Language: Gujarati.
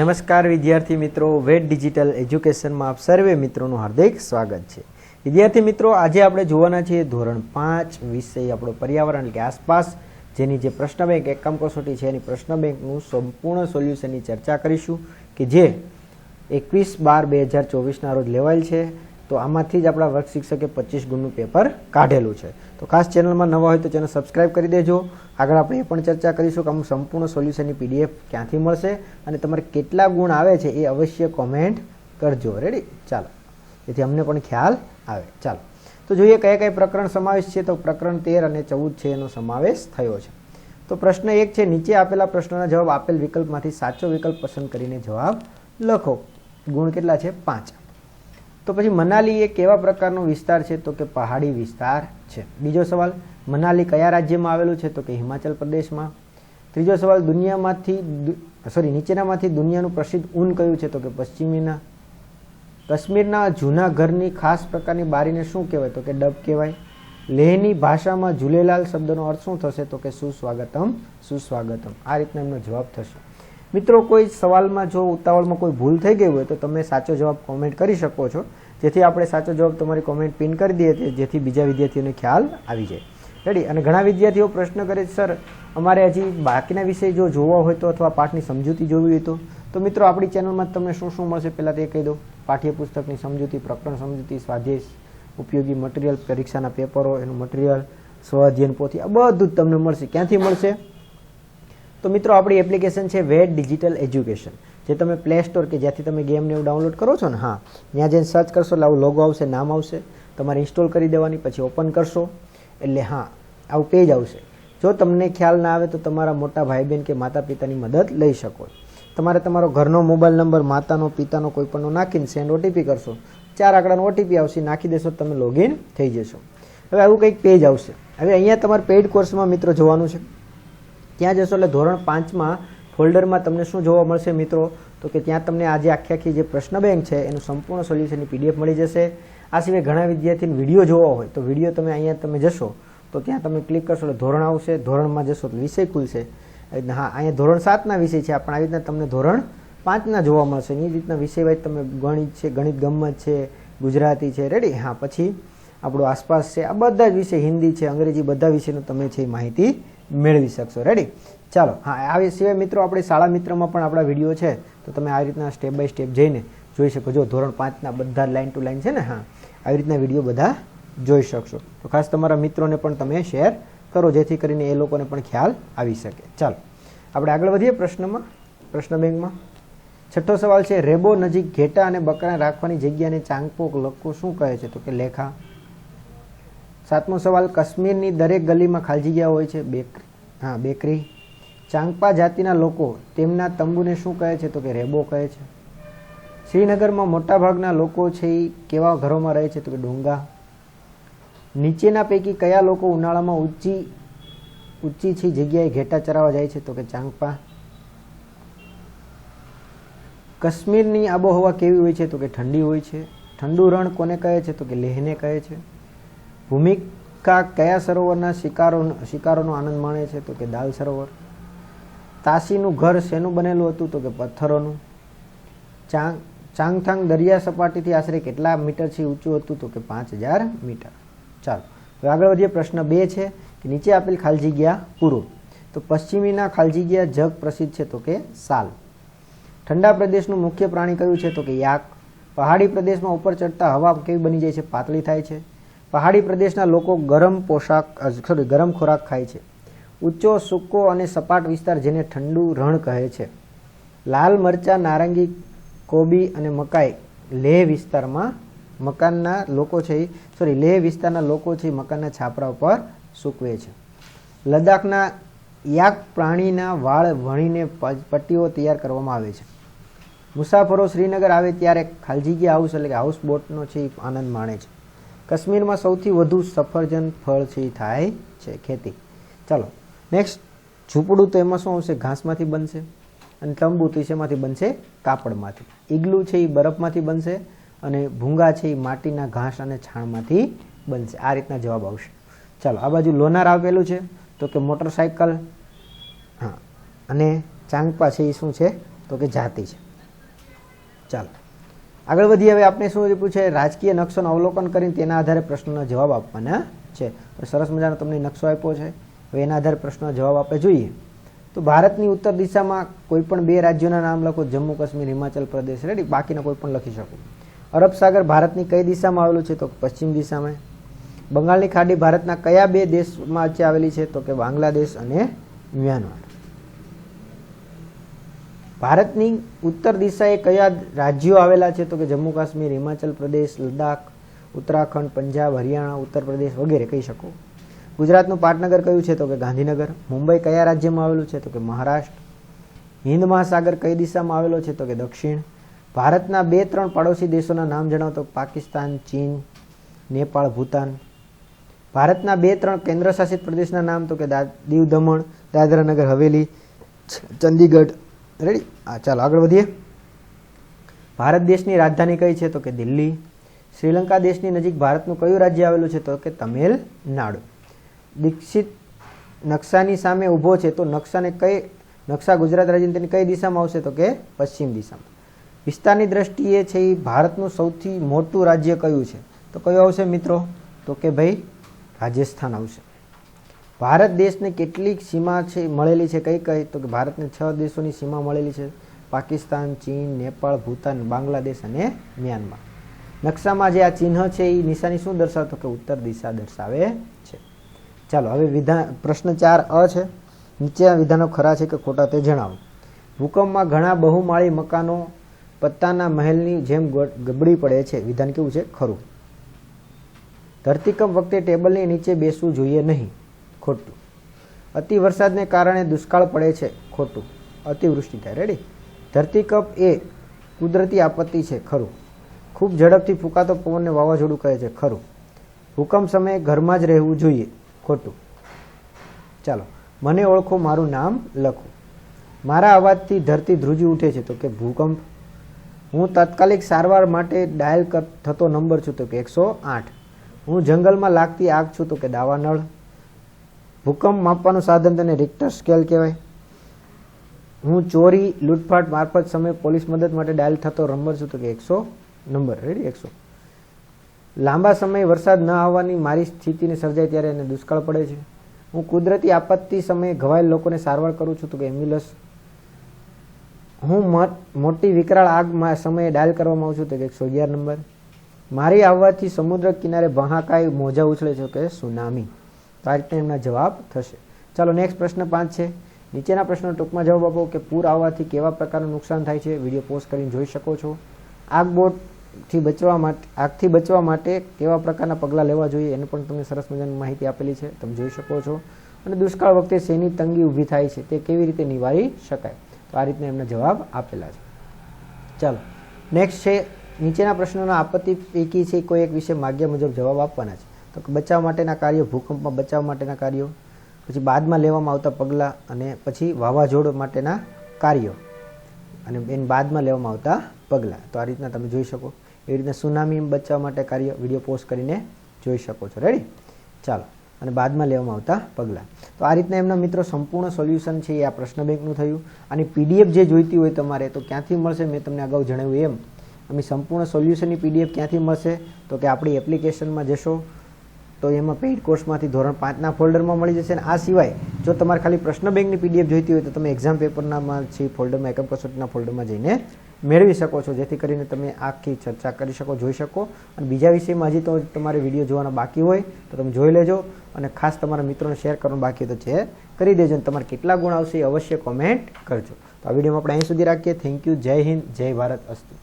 નમસ્કાર વિદ્યાર્થી મિત્રો, વેટ ડિજિટલ એજ્યુકેશનમાં આપ સર્વે મિત્રોનું હાર્દિક સ્વાગત છે. વિદ્યાર્થી મિત્રો, આજે આપણે જોવાના છીએ ધોરણ 5 વિષય આપણો પર્યાવરણ એટલે કે આસપાસ, જેની જે પ્રશ્ન બેંક એકમ કસોટી છે એની પ્રશ્ન બેંકનું સંપૂર્ણ સોલ્યુશનની ચર્ચા કરીશું કે જે 21/12/2024ના રોજ લેવાયેલ છે. તો આમાંથી જ આપણા વર્ગ શિક્ષકે 25 ગુણનું પેપર કાઢેલું છે. તો ખાસ ચેનલમાં નવા હોય તો ચેનલ સબસ્ક્રાઈબ કરી દેજો. આગળ આપણે એ પણ ચર્ચા કરીશું કે અમુક સંપૂર્ણ સોલ્યુશનની પીડીએફ ક્યાંથી મળશે અને તમારે કેટલા ગુણ આવે છે એ અવશ્ય કોમેન્ટ કરજો. રેડી? ચાલો, જેથી અમને પણ ખ્યાલ આવે. ચાલો તો જોઈએ કયા કયા પ્રકરણ સમાવેશ છે. તો પ્રકરણ 13 અને 14 છે એનો સમાવેશ થયો છે. તો પ્રશ્ન 1 છે, નીચે આપેલા પ્રશ્નોના જવાબ આપેલ વિકલ્પમાંથી સાચો વિકલ્પ પસંદ કરીને જવાબ લખો. ગુણ કેટલા છે? 5. તો પછી મનાલી એ કેવા પ્રકારનો વિસ્તાર છે? તો કે પહાડી વિસ્તાર છે. બીજો સવાલ, મનાલી કયા રાજ્યમાં આવેલું છે? તો કે હિમાચલ પ્રદેશમાં. ત્રીજો સવાલ, નીચેનામાંથી દુનિયાનું પ્રસિદ્ધ ઊન કયું છે? તો કે પશ્ચિમીના. કાશ્મીરના જૂના ઘરની ખાસ પ્રકારની બારીને શું કહેવાય? તો કે ડબ કહેવાય. લેહની ભાષામાં ઝૂલેલાલ શબ્દનો અર્થ શું થશે? તો કે સુસ્વાગતમ, સુસ્વાગતમ. આ રીતના એમનો જવાબ થશે. મિત્રો, કોઈ સવાલમાં જો ઉતાવળમાં કોઈ ભૂલ થઈ ગઈ હોય તો તમે સાચો જવાબ કોમેન્ટ કરી શકો છો, જેથી આપણે સાચો જવાબ તમારી કોમેન્ટ પિન કરી દઈએ જેથી બીજા વિદ્યાર્થીઓને ખ્યાલ આવી જાય. રેડી? અને ઘણા વિદ્યાર્થીઓ પ્રશ્ન કરે છે, સર અમારે હજી બાકીના વિષય જો જોવા હોય તો અથવા પાઠની સમજૂતી જોવી હોય તો મિત્રો આપણી ચેનલમાં તમને શું શું મળશે પહેલાં તે કહી દો. પાઠ્યપુસ્તકની સમજૂતી, પ્રકરણ સમજૂતી, સ્વાધ્યાય, ઉપયોગી મટીરિયલ, પરીક્ષાના પેપરો, એનું મટીરિયલ, સ્વઅધ્યયન પોથી, આ બધું જ તમને મળશે. ક્યાંથી મળશે? તો મિત્રો આપણી એપ્લિકેશન છે વેટ ડિજિટલ એજ્યુકેશન, જે તમે પ્લે સ્ટોર કે જ્યાંથી તમે ગેમને એવું ડાઉનલોડ કરો છો ને, હા, ત્યાં જઈને સર્ચ કરશો એટલે આવું લોગો આવશે, નામ આવશે, તમારે ઇન્સ્ટોલ કરી દેવાની. પછી ઓપન કરશો એટલે હા આવું પેજ આવશે. જો તમને ખ્યાલ ના આવે તો તમારા મોટા ભાઈ બહેન કે માતા પિતાની મદદ લઈ શકો. તમારે તમારો ઘરનો મોબાઈલ નંબર, માતાનો, પિતાનો કોઈ પણનો નાખીને સેન્ડ ઓટીપી કરશો, 4 આંકડાનો ઓટીપી આવશે, નાખી દેશો, તમે લોગિન થઈ જશો. હવે આવું કંઈક પેજ આવશે. હવે અહીંયા તમારે પેઇડ કોર્સમાં મિત્રો જોવાનું છે. ત્યાં જશો એટલે ધોરણ 5માં ફોલ્ડરમાં તમને શું જોવા મળશે મિત્રો? તો કે ત્યાં તમને આજે આખી જે પ્રશ્ન બેંક છે એનું સંપૂર્ણ સોલ્યુશનની પીડીએફ મળી જશે. આ સિવાય ઘણા વિદ્યાર્થીને વિડીયો જોવો હોય તો વિડીયો તમે અહીંયા તમે જશો તો ત્યાં તમે ક્લિક કરશો એટલે ધોરણ આવશે. ધોરણમાં જશો એટલે વિષય ખુલશે. હા, અહીંયા ધોરણ 7ના વિષય છે, પણ આવી રીતના તમને ધોરણ 5ના જોવા મળશે. એ રીતના વિષય વાઇઝ તમે ગણિત છે, ગણિત ગમ્મત છે, ગુજરાતી છે. રેડી? હા, પછી આપણો આસપાસ છે, આ બધા જ વિષય, હિન્દી છે, અંગ્રેજી, બધા વિષયનો તમે છે માહિતી મેળવી શકશો. રેડી? ચાલો, હા, આ સિવાય મિત્રો આપણે શાળા મિત્રમાં પણ આપણા વિડીયો છે, તો તમે આ રીતના સ્ટેપ બાય સ્ટેપ જઈને જોઈ શકો. જો ધોરણ 5ના બધા લાઈન ટુ લાઈન છે ને, હા, આવી રીતના વિડીયો બધા જોઈ શકશો. તો ખાસ તમારા મિત્રોને પણ તમે શેર કરો, જેથી કરીને એ લોકોને પણ ખ્યાલ આવી શકે. ચાલો આપણે આગળ વધીએ પ્રશ્ન બેંકમાં. છઠ્ઠો સવાલ છે, રેબો નજીક ઘેટા અને બકરા રાખવાની જગ્યાને ચાંગપોક લખવું શું કહે છે? તો કે લેખા. 7મો સવાલ, કાશ્મીરની દરેક ગલીમાં ખાલી જગ્યા હોય છે, બેકરી. ચાંગપા જાતિના લોકો તેમના તંબુને શું કહે છે? તો કે રેબો કહે છે. શ્રીનગરમાં મોટાભાગના લોકો છે એ કેવા ઘરોમાં રહે છે? તો કે ડોંગા. નીચેના પૈકી કયા લોકો ઉનાળામાં ઊંચી છે જગ્યાએ ઘેટા ચરાવવા જાય છે? તો કે ચાંગપા. કાશ્મીરની આબોહવા કેવી હોય છે? તો કે ઠંડી હોય છે. ઠંડુ રણ કોને કહે છે? તો કે લેહને કહે છે. ભૂમિકા કયા સરોવરના શિકારોનો આનંદ માણે છે? તો કે દાલ સરોવર. તાશીનું ઘર શેનું બનેલું હતું? તો કે પથ્થરોનું. ચાંગથાંગ દરિયા સપાટીથી આશરે કેટલા મીટરથી ઊંચું હતું? તો કે 5000 મીટર. ચાલો હવે આગળ વધીએ. પ્રશ્ન 2 છે કે નીચે આપેલ ખાલી જગ્યા પૂરો. તો પશ્ચિમીના ખાલી જગ્યા જગ પ્રસિદ્ધ છે? તો કે સાલ. ઠંડા પ્રદેશનું મુખ્ય પ્રાણી કયું છે? તો કે યાક. પહાડી પ્રદેશમાં ઉપર ચડતા હવા કેવી બની જાય છે? પાતળી થાય છે. પહાડી પ્રદેશના લોકો ગરમ ખોરાક ખાય છે. ઊંચો, સૂકો અને સપાટ વિસ્તાર જેને ઠંડુ રણ કહે છે. લાલ મરચા, નારંગી, કોબી અને મકાઈ લેહ વિસ્તારના લોકો છે મકાનના છાપરા ઉપર સૂકવે છે. લદ્દાખના યાક પ્રાણીના વાળ વણીને પટ્ટીઓ તૈયાર કરવામાં આવે છે. મુસાફરો શ્રીનગર આવે ત્યારે ખાલી જગ્યા હાઉસ એટલે કે હાઉસ બોટનો છે આનંદ માણે છે. કાશ્મીરમાં સૌથી વધુ સફરજન ફળ છે થાય છે ખેતી. ચાલો નેક્સ્ટ, ઝૂંપડું તો એમાં શું આવશે? ઘાસમાંથી બનશે. અને તંબુ તો શેમાંથી બનશે? કાપડમાંથી. ઈગલું છે એ બરફમાંથી બનશે અને ભૂંગા છે એ માટીના ઘાસ અને છાણમાંથી બનશે. આ રીતના જવાબ આવશે. ચાલો આ બાજુ લોનાર આપેલું છે, તો કે મોટરસાયકલ. હા, અને ચાંગપા છે એ શું છે? તો કે જાતિ છે. ચાલો આગળ વધીએ. હવે આપણે શું પૂછે, રાજકીય નકશોનું અવલોકન કરીને તેના આધારે પ્રશ્નનો જવાબ આપવાના છે. તો સરસ મજાનો તમને નકશો આપ્યો છે. હવે એના આધારે પ્રશ્નનો જવાબ આપણે જોઈએ. તો ભારતની ઉત્તર દિશામાં કોઈ પણ 2 રાજ્યોના નામ લખો, જમ્મુ કાશ્મીર, હિમાચલ પ્રદેશ, રેડી. બાકીના કોઈ પણ લખી શકો. અરબ સાગર ભારતની કઈ દિશામાં આવેલું છે? તો પશ્ચિમ દિશામાં. બંગાળની ખાડી ભારતના કયા 2 દેશમાં વચ્ચે આવેલી છે? તો કે બાંગ્લાદેશ અને મ્યાનમાર. ભારતની ઉત્તર દિશાએ કયા રાજ્યો આવેલા છે? તો કે જમ્મુ કાશ્મીર, હિમાચલ પ્રદેશ, લદ્દાખ, ઉત્તરાખંડ, પંજાબ, હરિયાણા, ઉત્તર પ્રદેશ વગેરે કહી શકો. ગુજરાતનું પાટનગર કયું છે? તો કે ગાંધીનગર. મુંબઈ કયા રાજ્યમાં આવેલું છે? તો કે મહારાષ્ટ્ર. હિન્દ મહાસાગર કઈ દિશામાં આવેલો છે? તો કે દક્ષિણ. ભારતના 2-3 પડોશી દેશોના નામ જણાવો. તો પાકિસ્તાન, ચીન, નેપાળ, ભૂતાન. ભારતના 2-3 કેન્દ્રશાસિત પ્રદેશના નામ. તો કે દીવ દમણ, દાદરા નગર હવેલી, ચંદીગઢ, રેડી. ચાલો આગળ વધીએ. ભારત દેશની રાજધાની કઈ છે? તો કે દિલ્હી. શ્રીલંકા દેશની નજીક ભારતનું કયું રાજ્ય આવેલું છે? તો કે તમિલનાડુ. દીક્ષિત નકશાની સામે ઊભો છે, તો નકશા ગુજરાત રાજ્યની કઈ દિશામાં આવશે? તો કે પશ્ચિમ દિશામાં. વિસ્તારની દ્રષ્ટિએ છે એ ભારતનું સૌથી મોટું રાજ્ય કયું છે? તો કયું આવશે મિત્રો? તો કે ભાઈ રાજસ્થાન આવશે. ભારત દેશને કેટલીક સીમા છે મળેલી છે? કઈ? તો કે ભારતને 6 દેશોની સીમા મળેલી છે. પાકિસ્તાન, ચીન, નેપાળ, ભૂતાન, બાંગ્લાદેશ અને મ્યાનમાર. નકશામાં જે આ ચિહ્ન છે એ નિશાની શું દર્શાવે? તો કે ઉત્તર દિશા દર્શાવે છે. ચાલો હવે પ્રશ્ન 4 છે. નીચેના વિધાનો ખરા છે કે ખોટા તે જણાવો. ભૂકંપમાં ઘણા બહુમાળી મકાનો પત્તાના મહેલની જેમ ગબડી પડે છે. વિધાન કેવું છે? ખરું. ધરતીકંપ વખતે ટેબલની નીચે બેસવું જોઈએ નહીં. ખોટું. અતિ વરસાદને કારણે દુષ્કાળ પડે છે. ખોટું. અતિવૃષ્ટિ થાય. રેડી. ધરતીકંપ એ કુદરતી આપત્તિ છે. ખરું. ખૂબ ઝડપથી ફૂંકાતો પવનને વાવાઝોડું કહે છે. ખરું. ભૂકંપ સમયે ઘરમાં જ રહેવું જોઈએ. ખોટું. ચાલો મને ઓળખો, મારું નામ લખો. મારા અવાજથી ધરતી ધ્રુજી ઉઠે છે. તો કે ભૂકંપ. હું તાત્કાલિક સારવાર માટે ડાયલ થતો નંબર છું. તો કે 108. હું જંગલમાં લાગતી આગ છું. તો કે દાવાનળ. ભૂકંપ માપવાનું સાધન તેને રિક્ટર સ્કેલ કહેવાય. હું ચોરી, લૂંટફાટ, મારફત સમયે પોલીસ મદદ માટે ડાયલ થતો નંબર છું. તો કે 100 નંબર. રેડી. 100. લાંબા સમયે વરસાદ ન આવવાની મારી સ્થિતિને સર્જાય ત્યારે એને દુષ્કાળ પડે છે. હું કુદરતી આપત્તિ સમયે ઘવાયેલ લોકોને સારવાર કરું છું. તો કે એમ્બ્યુલન્સ. હું મોટી વિકરાળ આગ સમયે ડાયલ કરવામાં આવું છું. તો કે 111 નંબર. મારી આવવાથી સમુદ્ર કિનારે બહાકાય મોજા ઉછળે છે. કે સુનામી. તો આ રીતે એમના જવાબ થશે. ચાલો નેક્સ્ટ પ્રશ્ન 5 છે. નીચેના પ્રશ્નો ટૂંકમાં જવાબ આપો કે પૂર આવવાથી કેવા પ્રકારનું નુકસાન થાય છે. વિડીયો પોઝ કરીને જોઈ શકો છો. આગથી બચવા માટે કેવા પ્રકારના પગલાં લેવા જોઈએ એને પણ તમને સરસ મજાની માહિતી આપેલી છે. તમે જોઈ શકો છો. અને દુષ્કાળ વખતે શેની તંગી ઊભી થાય છે તે કેવી રીતે નિવારી શકાય. તો આ રીતના એમના જવાબ આપેલા છે. ચાલો નેક્સ્ટ છે. નીચેના પ્રશ્નોના આપત્તિ પૈકી છે કોઈ એક વિશે માગ્યા મુજબ જવાબ આપવાના છે. તો બચાવ માટેના કાર્યો, ભૂકંપમાં બચાવ માટેના કાર્યો, પછી બાદમાં લેવામાં આવતા પગલાં અને પછી વાવાઝોડા માટેના કાર્યો અને એની બાદમાં લેવામાં આવતા પગલાં. તો આ રીતના તમે જોઈ શકો. એવી રીતના સુનામી બચાવવા માટે કાર્ય વિડીયો પોસ્ટ કરીને જોઈ શકો છો. રેડી. ચાલો અને બાદમાં લેવામાં આવતા પગલાં. તો આ રીતના એમના મિત્રો સંપૂર્ણ સોલ્યુશન છે એ આ પ્રશ્ન બેંકનું થયું. અને પીડીએફ જે જોઈતી હોય તમારે તો ક્યાંથી મળશે? મેં તમને અગાઉ જણાવ્યું એમ અમે સંપૂર્ણ સોલ્યુશનની પીડીએફ ક્યાંથી મળશે? તો કે આપણી એપ્લિકેશનમાં જશો તો એમાં પેઇડ કોર્સમાંથી ધોરણ 5ના ફોલ્ડરમાં મળી જશે. અને આ સિવાય જો તમારે ખાલી પ્રશ્ન બેંકની પીડીએફ જોઈતી હોય તો તમે એક્ઝામ પેપરનામાં છે ફોલ્ડરમાં એકમ કસોટીના ફોલ્ડરમાં જઈને મેળવી શકો છો. જેથી કરીને તમે આખી ચર્ચા કરી શકો, જોઈ શકો. અને બીજા વિષયમાં હજી તો તમારે વિડીયો જોવાના બાકી હોય તો તમે જોઈ લેજો. અને ખાસ તમારા મિત્રોને શેર કરવાનું બાકી હોય તો શેર કરી દેજો. અને તમારે કેટલા ગુણ આવશે એ અવશ્ય કોમેન્ટ કરજો. તો આ વિડીયોમાં આપણે અહીં સુધી રાખીએ. Thank you. જય હિન્દ, જય ભારત. અસ્તુ.